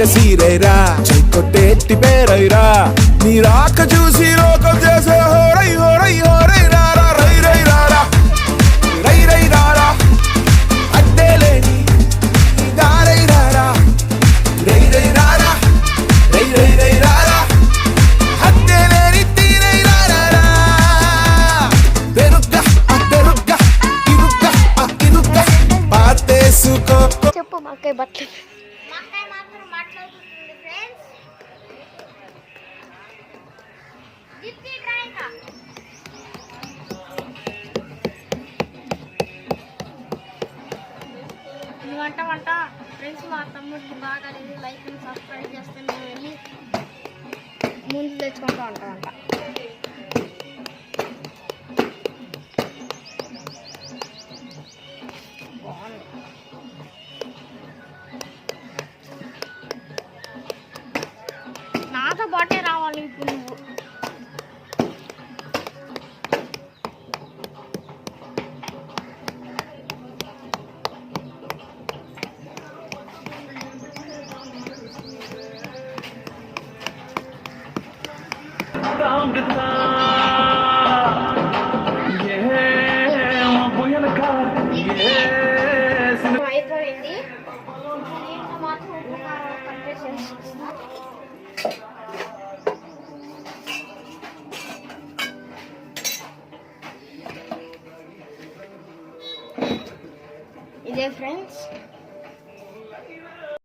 పట్ట సీరైరా కొట్టేట్టి పేరైరా నీ రాక చూసి లోకం చేసే హోరై హోరై హోరై రారా రై రై రారా రై రై రారా అడ్డేలేని దారై రారా రై రై రారా రై రై రై రారా అడ్డేలేని తీరై రారా తెరుగ్గా తెరుగ్గా ఇరుగ్గా ఇరుగ్గా పాతేసుకో చెప్పు మాకే బట్టలు వంట ఫ్రెండ్స్ మా తమ్ముడికి బాగా లైక్ సబ్స్క్రైబ్ చేస్తే మేము వెళ్ళి ముందు తెచ్చుకుంటూ ఉంటామంట. నాతో పాటే రావాలి ఇప్పుడు నువ్వు. అయిపోయింది మాత్రం ఇదే ఫ్రెండ్స్